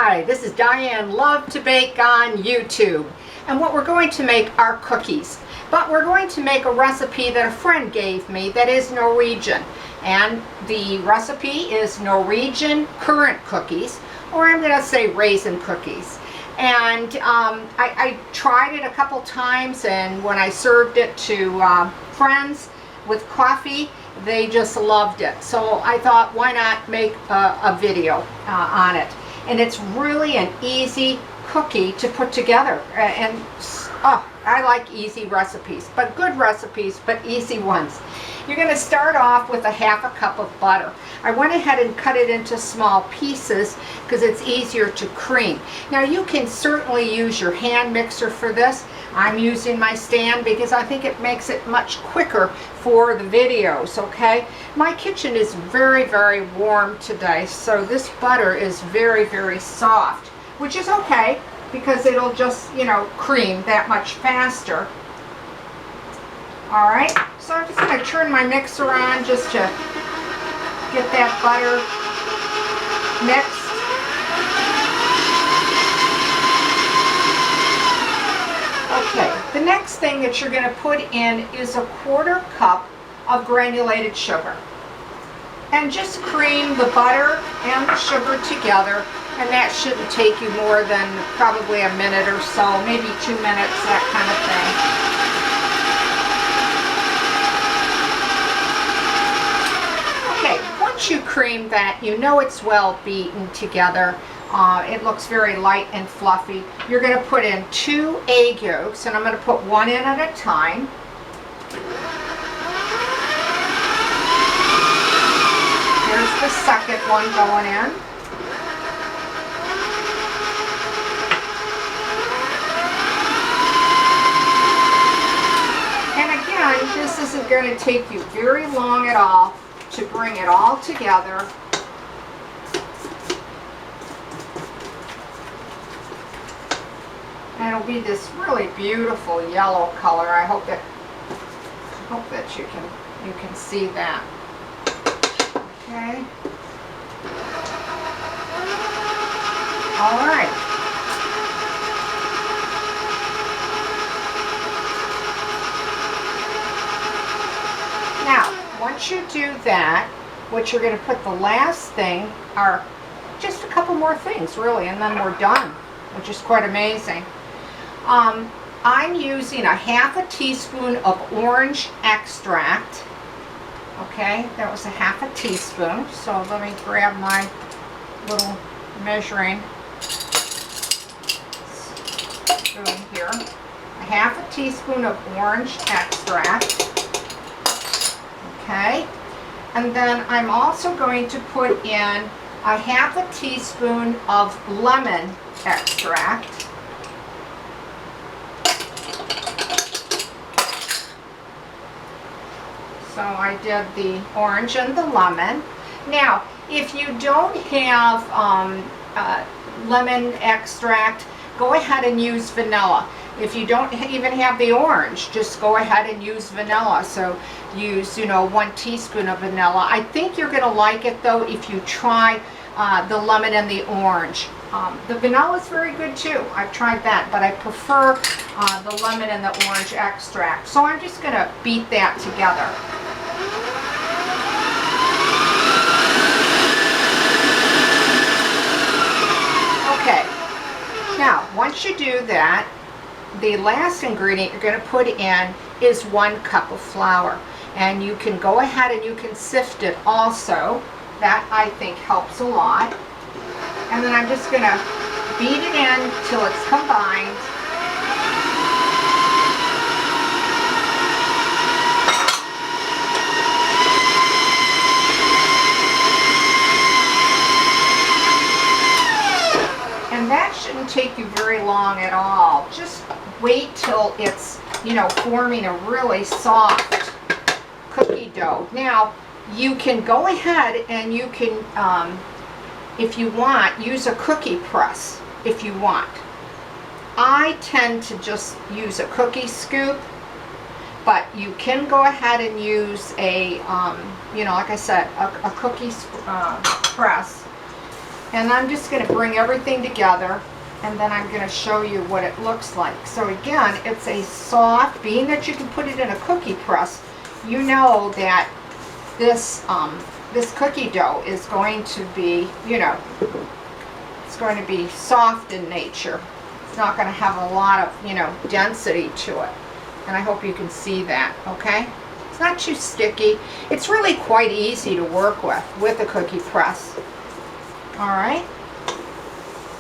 Hi, this is Diane Lovetobake on YouTube, and what we're going to make are cookies. But we're going to make a recipe that a friend gave me that is Norwegian, and the recipe is Norwegian currant cookies, or I'm going to say raisin cookies. And I tried it a couple times, and when I served it to friends with coffee, they just loved it. So I thought, why not make a video on it? And it's really an easy cookie to put together. And I like easy recipes, but good recipes, but easy ones. You're going to start off with a half a cup of butter. I went ahead and cut it into small pieces because it's easier to cream. Now you can certainly use your hand mixer for this. I'm using my stand because I think it makes it much quicker for the videos, okay? My kitchen is very, very warm today, so this butter is very, very soft, which is okay because it'll just, cream that much faster. All right, so I'm just going to turn my mixer on just to get that butter mixed. Okay, the next thing that you're going to put in is a 1/4 cup of granulated sugar. And just cream the butter and the sugar together, and that shouldn't take you more than probably a minute or so, maybe 2 minutes, that kind of thing. Okay, once you cream that, you know it's well beaten together. It looks very light and fluffy. You're going to put in 2 egg yolks, and I'm going to put one in at a time. Here's the second one going in. And again, this isn't going to take you very long at all to bring it all together. And it'll be this really beautiful yellow color. I hope that you can see that. Okay. All right. Now, once you do that, what you're going to put the last thing are just a couple more things, really, and then we're done, which is quite amazing. I'm using a 1/2 teaspoon of orange extract. Okay, that was a 1/2 teaspoon. So let me grab my little measuring spoon here. A 1/2 teaspoon of orange extract. Okay, and then I'm also going to put in a 1/2 teaspoon of lemon extract. So I did the orange and the lemon. Now, if you don't have lemon extract, go ahead and use vanilla. If you don't even have the orange, just go ahead and use vanilla. So use, 1 teaspoon of vanilla. I think you're going to like it though if you try the lemon and the orange. The vanilla is very good too. I've tried that, but I prefer the lemon and the orange extract. So I'm just going to beat that together. Okay, now once you do that, the last ingredient you're going to put in is 1 cup of flour. And you can go ahead and you can sift it also. That I think helps a lot. And then I'm just going to beat it in till it's combined. And that shouldn't take you very long at all. Just wait till it's, forming a really soft cookie dough. Now, you can go ahead and you can, if you want, use a cookie press if you want. I tend to just use a cookie scoop, but you can go ahead and use a, like I said, a cookie press. And I'm just going to bring everything together, and then I'm going to show you what it looks like. So again, it's a soft, being that you can put it in a cookie press, you know that this this cookie dough is going to be, you know, it's going to be soft in nature. It's not going to have a lot of, you know, density to it. And I hope you can see that, okay? It's not too sticky. It's really quite easy to work with a cookie press. All right.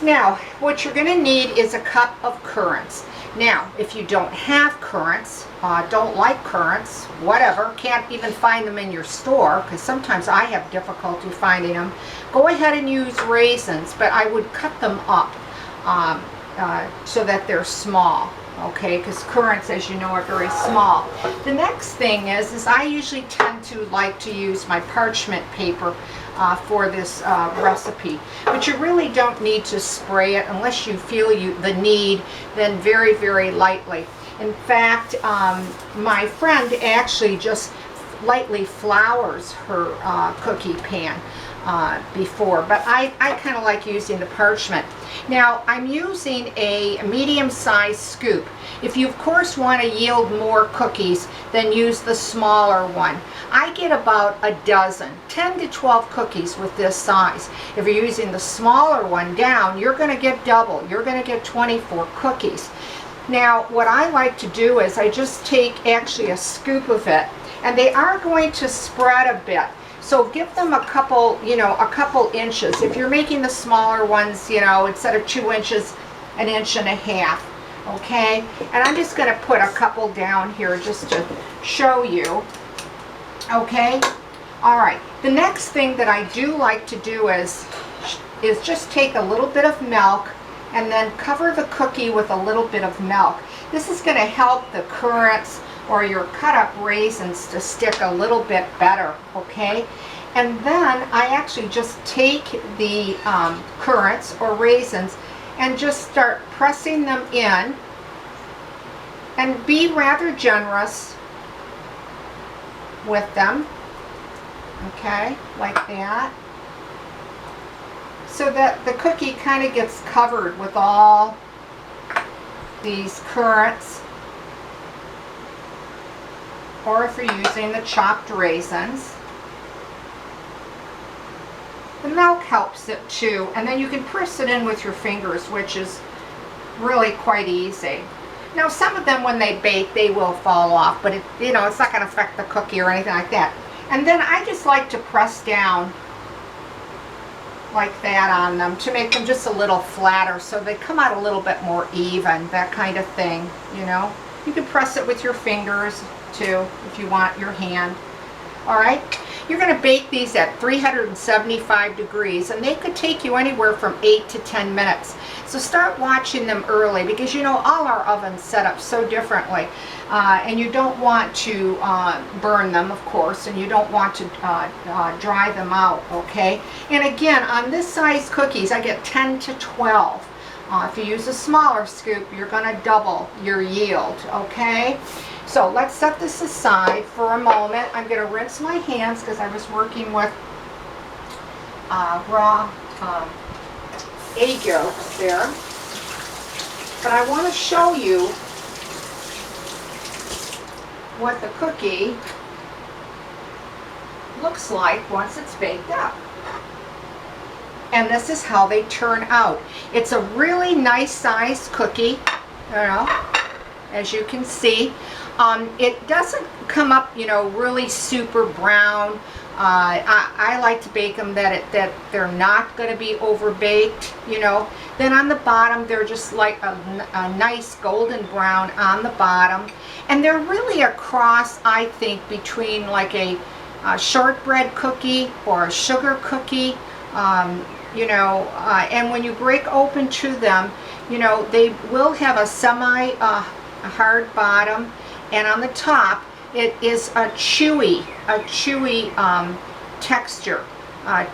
Now, what you're going to need is a cup of currants. Now, if you don't have currants, don't like currants, whatever, can't even find them in your store, because sometimes I have difficulty finding them, go ahead and use raisins, but I would cut them up so that they're small, okay, because currants, as you know, are very small. The next thing is I usually tend to like to use my parchment paper for this recipe, but you really don't need to spray it unless you feel the need, then very, very lightly. In fact, my friend actually just lightly flours her cookie pan before, but I kind of like using the parchment. Now, I'm using a medium-sized scoop. If you, of course, want to yield more cookies, then use the smaller one. I get about a dozen, 10 to 12 cookies with this size. If you're using the smaller one down, you're going to get double. You're going to get 24 cookies. Now, what I like to do is I just take actually a scoop of it, and they are going to spread a bit. So give them a couple, you know, a couple inches. If you're making the smaller ones, you know, instead of 2 inches, 1.5 inches, okay? And I'm just going to put a couple down here just to show you, okay? All right. The next thing that I do like to do is just take a little bit of milk and then cover the cookie with a little bit of milk. This is going to help the currants or your cut up raisins to stick a little bit better, okay? And then I actually just take the currants or raisins and just start pressing them in, and be rather generous with them, okay, like that, so that the cookie kind of gets covered with all these currants. Or if you're using the chopped raisins. The milk helps it too, and then you can press it in with your fingers, which is really quite easy. Now, some of them, when they bake, they will fall off, but you know, it's not going to affect the cookie or anything like that. And then I just like to press down like that on them to make them just a little flatter, so they come out a little bit more even, that kind of thing, you know. You can press it with your fingers too, if you want your hand. All right, you're going to bake these at 375 degrees, and they could take you anywhere from 8 to 10 minutes. So start watching them early, because you know all our ovens set up so differently, and you don't want to burn them, of course, and you don't want to dry them out, okay? And again, on this size cookies, I get 10 to 12. If you use a smaller scoop, you're going to double your yield, okay? So let's set this aside for a moment. I'm going to rinse my hands because I was working with raw egg yolks there. But I want to show you what the cookie looks like once it's baked up. And this is how they turn out. It's a really nice sized cookie, you know, as you can see. It doesn't come up, you know, really super brown. I like to bake them that they're not going to be over baked, you know. Then on the bottom, they're just like a nice golden brown on the bottom. And they're really a cross, I think, between like a shortbread cookie or a sugar cookie. You know, and when you break open to them, you know, they will have a hard bottom, and on the top it is a chewy texture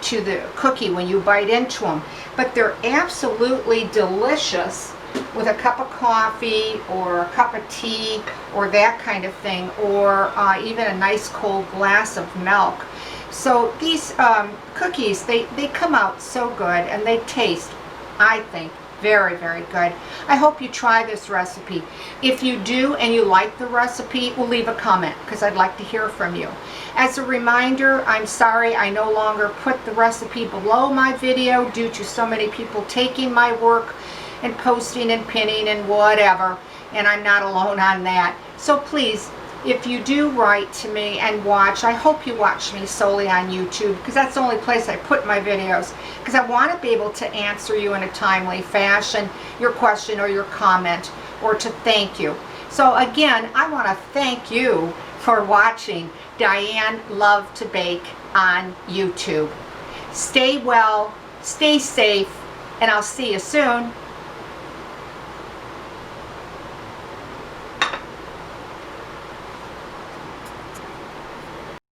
to the cookie when you bite into them. But they're absolutely delicious with a cup of coffee or a cup of tea or that kind of thing, or even a nice cold glass of milk. So these cookies, they come out so good, and they taste, I think, very, very good. I hope you try this recipe. If you do and you like the recipe, we'll leave a comment because I'd like to hear from you. As a reminder, I'm sorry I no longer put the recipe below my video due to so many people taking my work and posting and pinning and whatever, and I'm not alone on that. So please, if you do write to me and watch, I hope you watch me solely on YouTube, because that's the only place I put my videos, because I want to be able to answer you in a timely fashion, your question or your comment, or to thank you. So again, I want to thank you for watching Diane Lovetobake on YouTube. Stay well, stay safe, and I'll see you soon.